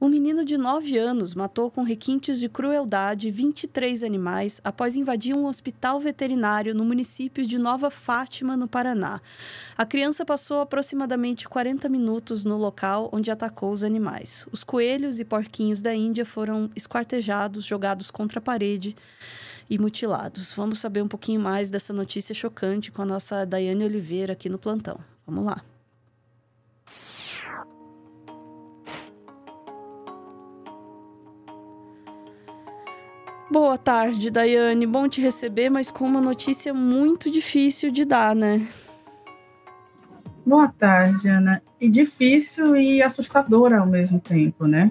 Um menino de 9 anos matou com requintes de crueldade 23 animais após invadir um hospital veterinário no município de Nova Fátima, no Paraná. A criança passou aproximadamente 40 minutos no local onde atacou os animais. Os coelhos e porquinhos da Índia foram esquartejados, jogados contra a parede e mutilados. Vamos saber um pouquinho mais dessa notícia chocante com a nossa Daiane Oliveira aqui no plantão. Vamos lá. Boa tarde, Daiane. Bom te receber, mas com uma notícia muito difícil de dar, né? Boa tarde, Ana. E difícil e assustadora ao mesmo tempo, né?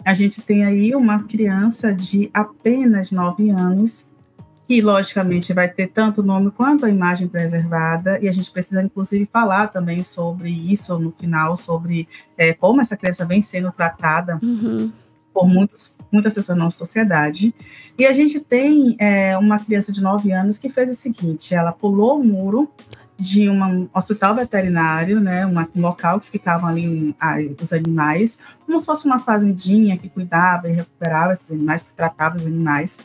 A gente tem aí uma criança de apenas 9 anos, que logicamente vai ter tanto o nome quanto a imagem preservada, e a gente precisa inclusive falar também sobre isso no final, sobre como essa criança vem sendo tratada por muitas pessoas na nossa sociedade. E a gente tem uma criança de 9 anos que fez o seguinte: ela pulou o muro de um hospital veterinário, né, um local que ficavam ali os animais, como se fosse uma fazendinha que cuidava e recuperava esses animais, que tratava os animais.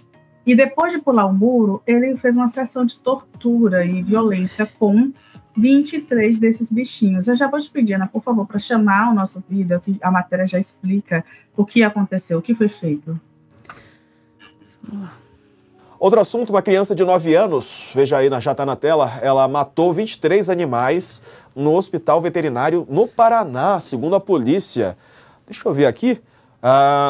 E depois de pular o muro, ele fez uma sessão de tortura e violência com 23 desses bichinhos. Eu já vou te pedir, Ana, por favor, para chamar o nosso vídeo, que a matéria já explica o que aconteceu, o que foi feito. Outro assunto, uma criança de 9 anos, veja aí, já está na tela, ela matou 23 animais no hospital veterinário no Paraná, segundo a polícia. Deixa eu ver aqui.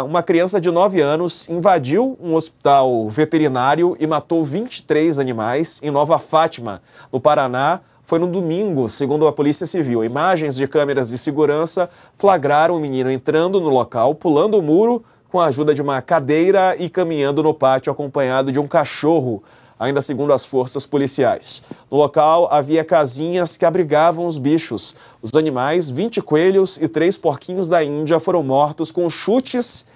Uma criança de 9 anos invadiu um hospital veterinário e matou 23 animais em Nova Fátima, no Paraná. Foi no domingo, segundo a Polícia Civil. Imagens de câmeras de segurança flagraram o menino entrando no local, pulando o muro com a ajuda de uma cadeira e caminhando no pátio acompanhado de um cachorro, ainda segundo as forças policiais. No local havia casinhas que abrigavam os bichos. Os animais, 20 coelhos e 3 porquinhos da Índia, foram mortos com chutes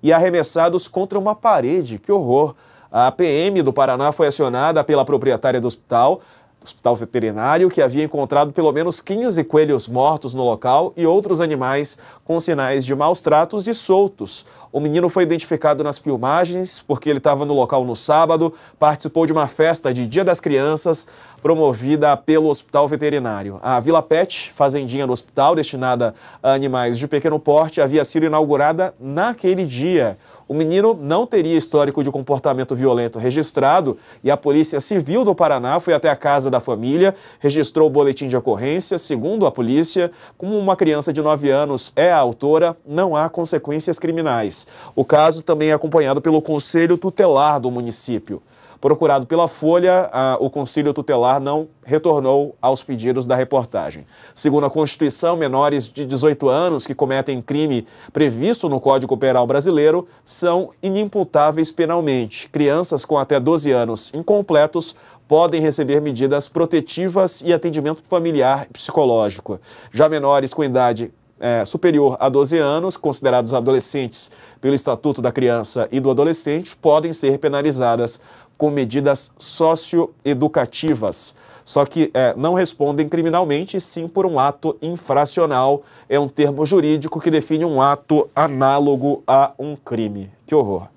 e arremessados contra uma parede. Que horror! A PM do Paraná foi acionada pela proprietária do hospital veterinário, que havia encontrado pelo menos 15 coelhos mortos no local e outros animais com sinais de maus tratos e soltos. O menino foi identificado nas filmagens porque ele estava no local no sábado, participou de uma festa de Dia das Crianças promovida pelo hospital veterinário. A Vila Pet, fazendinha do hospital destinada a animais de pequeno porte, havia sido inaugurada naquele dia. O menino não teria histórico de comportamento violento registrado e a Polícia Civil do Paraná foi até a casa da família, registrou o boletim de ocorrência. Segundo a polícia, como uma criança de 9 anos é a autora, não há consequências criminais. O caso também é acompanhado pelo Conselho Tutelar do município. Procurado pela Folha, o Conselho Tutelar não retornou aos pedidos da reportagem. Segundo a Constituição, menores de 18 anos que cometem crime previsto no Código Penal brasileiro são inimputáveis penalmente. Crianças com até 12 anos incompletos podem receber medidas protetivas e atendimento familiar e psicológico. Já menores com idade superior a 12 anos, considerados adolescentes pelo Estatuto da Criança e do Adolescente, podem ser penalizadas com medidas socioeducativas. Só que não respondem criminalmente, sim por um ato infracional. É um termo jurídico que define um ato análogo a um crime. Que horror.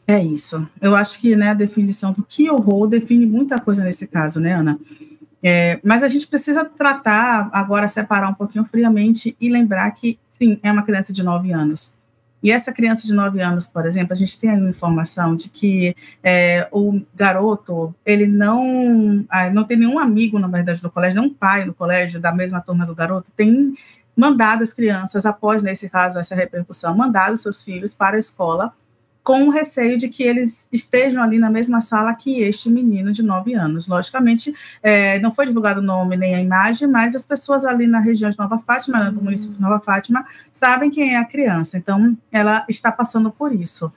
É isso. Eu acho que, né, a definição do que horror define muita coisa nesse caso, né, Ana? Mas a gente precisa tratar, agora separar um pouquinho friamente e lembrar que, sim, é uma criança de 9 anos. E essa criança de 9 anos, por exemplo, a gente tem a informação de que o garoto, ele não tem nenhum amigo, na verdade, no colégio, nenhum pai no colégio da mesma turma do garoto, tem mandado as crianças, após, nesse caso, essa repercussão, mandado seus filhos para a escola com o receio de que eles estejam ali na mesma sala que este menino de 9 anos. Logicamente, não foi divulgado o nome nem a imagem, mas as pessoas ali na região de Nova Fátima, do município de Nova Fátima, sabem quem é a criança, então ela está passando por isso.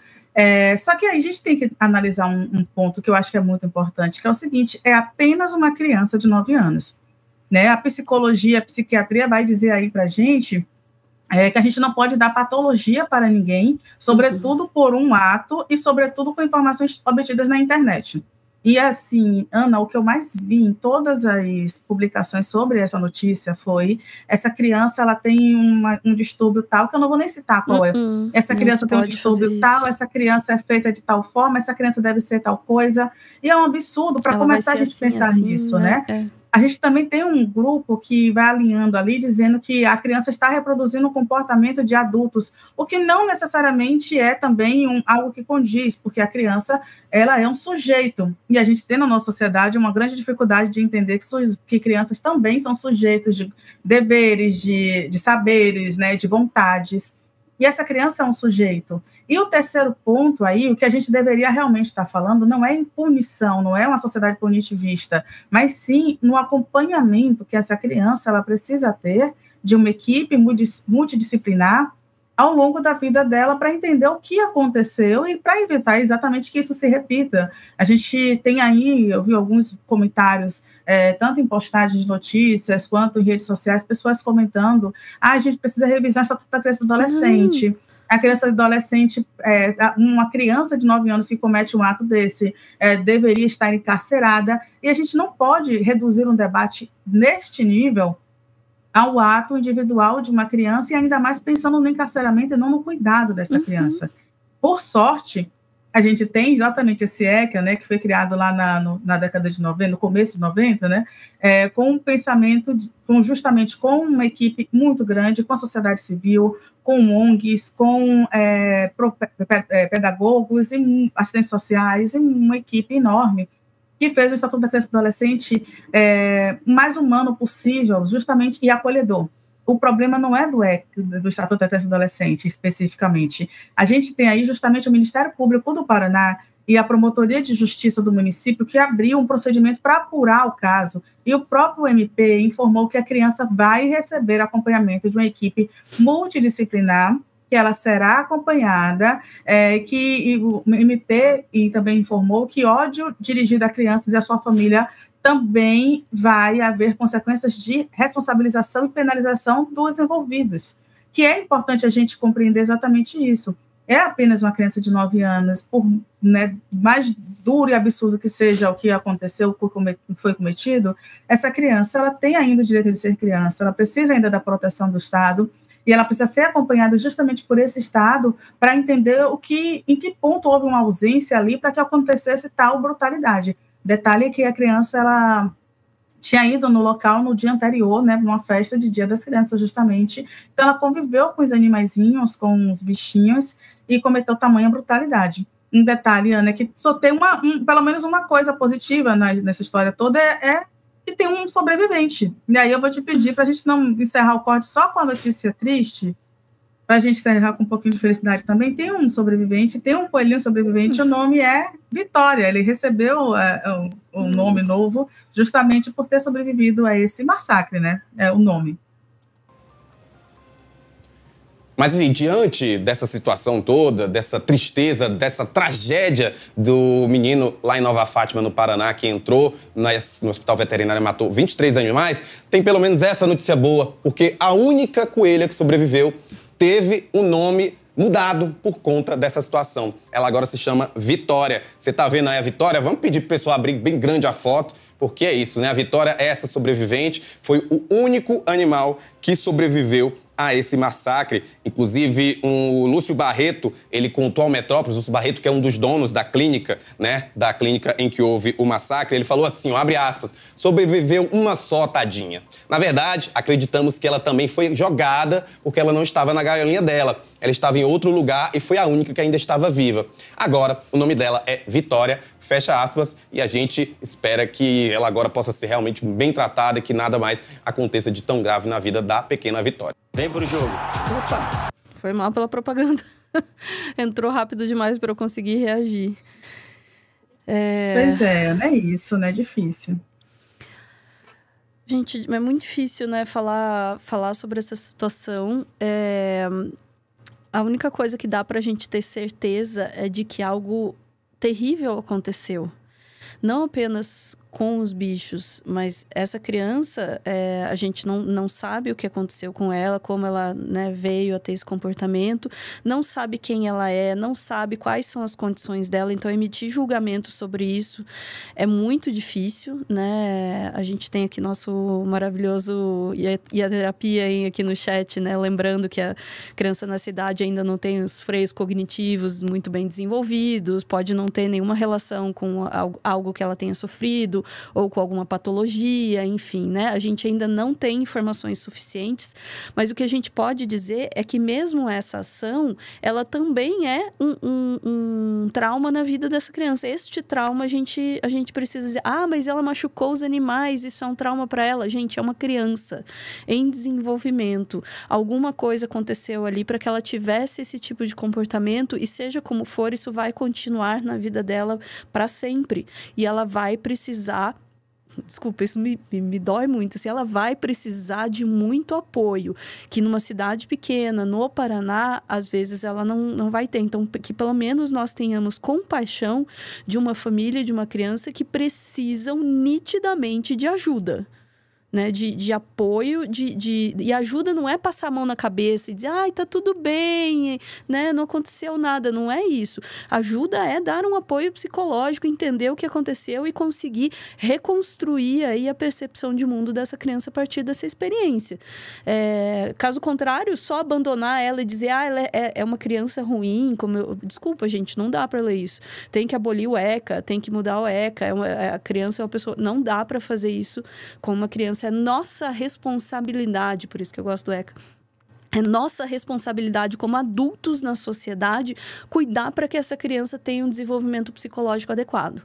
Só que aí a gente tem que analisar um ponto que eu acho que é muito importante, que é o seguinte: é apenas uma criança de 9 anos. Né? A psicologia, a psiquiatria vai dizer aí para a gente que a gente não pode dar patologia para ninguém, sobretudo por um ato e sobretudo com informações obtidas na internet. E assim, Ana, o que eu mais vi em todas as publicações sobre essa notícia foi: essa criança, ela tem um distúrbio tal, que eu não vou nem citar qual é. Essa criança tem um distúrbio tal, essa criança é feita de tal forma, essa criança deve ser tal coisa. E é um absurdo para começar a gente pensar nisso, né? A gente também tem um grupo que vai alinhando ali, dizendo que a criança está reproduzindo o comportamento de adultos, o que não necessariamente é também algo que condiz, porque a criança, ela é um sujeito, e a gente tem na nossa sociedade uma grande dificuldade de entender que crianças também são sujeitos de deveres, de saberes, né, de vontades, e essa criança é um sujeito. E o terceiro ponto aí, o que a gente deveria realmente estar falando, não é em punição, não é uma sociedade punitivista, mas sim no acompanhamento que essa criança ela precisa ter de uma equipe multidisciplinar ao longo da vida dela para entender o que aconteceu e para evitar exatamente que isso se repita. A gente tem aí, eu vi alguns comentários, tanto em postagens de notícias quanto em redes sociais, pessoas comentando: a gente precisa revisar o Estatuto da Criança e do Adolescente. A criança e adolescente, uma criança de 9 anos que comete um ato desse, deveria estar encarcerada, e a gente não pode reduzir um debate neste nível ao ato individual de uma criança, e ainda mais pensando no encarceramento e não no cuidado dessa criança. Por sorte, a gente tem exatamente esse ECA, né, que foi criado lá na década de 90, no começo de 90, né, com um pensamento, justamente com uma equipe muito grande, com a sociedade civil, com ONGs, com pedagogos e assistentes sociais, e uma equipe enorme, que fez o Estatuto da Criança e do Adolescente mais humano possível, justamente, e acolhedor. O problema não é do Estatuto da Criança e do Adolescente, especificamente. A gente tem aí justamente o Ministério Público do Paraná e a Promotoria de Justiça do município que abriu um procedimento para apurar o caso, e o próprio MP informou que a criança vai receber acompanhamento de uma equipe multidisciplinar, que ela será acompanhada, que o MP também informou que ódio dirigido a crianças e a sua família também vai haver consequências de responsabilização e penalização dos envolvidos, que é importante a gente compreender exatamente isso. É apenas uma criança de 9 anos, por mais duro e absurdo que seja o que aconteceu, o que foi cometido, essa criança ela tem ainda o direito de ser criança, ela precisa ainda da proteção do Estado, e ela precisa ser acompanhada justamente por esse Estado para entender em que ponto houve uma ausência ali para que acontecesse tal brutalidade. Detalhe que a criança ela tinha ido no local no dia anterior, né, numa festa de Dia das Crianças, justamente. Então, ela conviveu com os animaizinhos, com os bichinhos, e cometeu tamanha brutalidade. Um detalhe, Ana, é que só tem pelo menos uma coisa positiva nessa história toda, que tem um sobrevivente. E aí eu vou te pedir para a gente não encerrar o corte só com a notícia triste, para a gente encerrar com um pouquinho de felicidade também. Tem um sobrevivente, tem um coelhinho sobrevivente, o nome é Vitória. Ele recebeu um nome novo justamente por ter sobrevivido a esse massacre, né? É o nome. Mas, assim, diante dessa situação toda, dessa tristeza, dessa tragédia do menino lá em Nova Fátima, no Paraná, que entrou no hospital veterinário e matou 23 animais, tem pelo menos essa notícia boa, porque a única coelha que sobreviveu teve um nome mudado por conta dessa situação. Ela agora se chama Vitória. Você tá vendo aí a Vitória? Vamos pedir pro pessoal abrir bem grande a foto, porque é isso, né? A Vitória é essa sobrevivente, foi o único animal que sobreviveu a esse massacre. Inclusive, o Lúcio Barreto, ele contou ao Metrópolis, Lúcio Barreto, que é um dos donos da clínica, né, da clínica em que houve o massacre, ele falou assim, ó, abre aspas, sobreviveu uma só, tadinha. Na verdade, acreditamos que ela também foi jogada porque ela não estava na gaiolinha dela. Ela estava em outro lugar e foi a única que ainda estava viva. Agora, o nome dela é Vitória, fecha aspas, e a gente espera que ela agora possa ser realmente bem tratada e que nada mais aconteça de tão grave na vida da pequena Vitória. Vem pro jogo. Opa, foi mal pela propaganda. Entrou rápido demais para eu conseguir reagir. Pois é isso, né? Difícil. Gente, é muito difícil, né, falar sobre essa situação. A única coisa que dá pra gente ter certeza é de que algo terrível aconteceu. Não apenas com os bichos, mas essa criança, a gente não sabe o que aconteceu com ela, como ela, né, veio a ter esse comportamento, não sabe quem ela é, não sabe quais são as condições dela, então emitir julgamento sobre isso é muito difícil, né? A gente tem aqui nosso maravilhoso e a terapia aqui no chat, né? Lembrando que a criança na cidade ainda não tem os freios cognitivos muito bem desenvolvidos, pode não ter nenhuma relação com algo que ela tenha sofrido, ou com alguma patologia, enfim, né? A gente ainda não tem informações suficientes, mas o que a gente pode dizer é que mesmo essa ação, ela também é um trauma na vida dessa criança. Este trauma a gente precisa dizer, mas ela machucou os animais, isso é um trauma para ela. Gente, é uma criança em desenvolvimento. Alguma coisa aconteceu ali para que ela tivesse esse tipo de comportamento e seja como for, isso vai continuar na vida dela para sempre. E ela vai precisar, desculpa, isso me dói muito, assim, ela vai precisar de muito apoio, que numa cidade pequena, no Paraná, às vezes ela não vai ter. Então, que pelo menos nós tenhamos compaixão de uma família, de uma criança que precisam nitidamente de ajuda. Né, de apoio, e ajuda não é passar a mão na cabeça e dizer, tá tudo bem, né, não aconteceu nada, não é isso. Ajuda é dar um apoio psicológico, entender o que aconteceu e conseguir reconstruir aí a percepção de mundo dessa criança a partir dessa experiência. Caso contrário, só abandonar ela e dizer, ela é uma criança ruim, desculpa, gente, não dá para ler isso. Tem que abolir o ECA, tem que mudar o ECA, a criança é uma pessoa, não dá para fazer isso com uma criança. É nossa responsabilidade, por isso que eu gosto do ECA. É nossa responsabilidade como adultos na sociedade cuidar para que essa criança tenha um desenvolvimento psicológico adequado.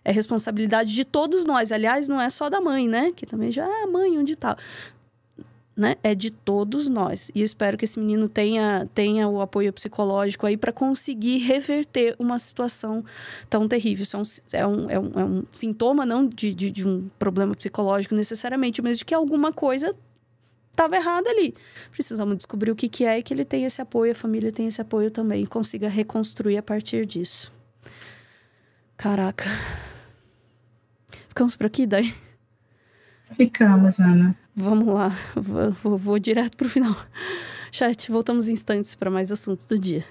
É responsabilidade de todos nós. Aliás, não é só da mãe, né? Que também já é a mãe, onde tá. Né? É de todos nós. E eu espero que esse menino tenha o apoio psicológico aí para conseguir reverter uma situação tão terrível. Isso é um sintoma, não de um problema psicológico necessariamente, mas de que alguma coisa estava errada ali. Precisamos descobrir o que é e que ele tem esse apoio, a família tem esse apoio também, e consiga reconstruir a partir disso. Caraca. Ficamos por aqui, Dai? Ficamos, Ana. Vamos lá, vou direto pro final. Chat, voltamos em instantes para mais assuntos do dia.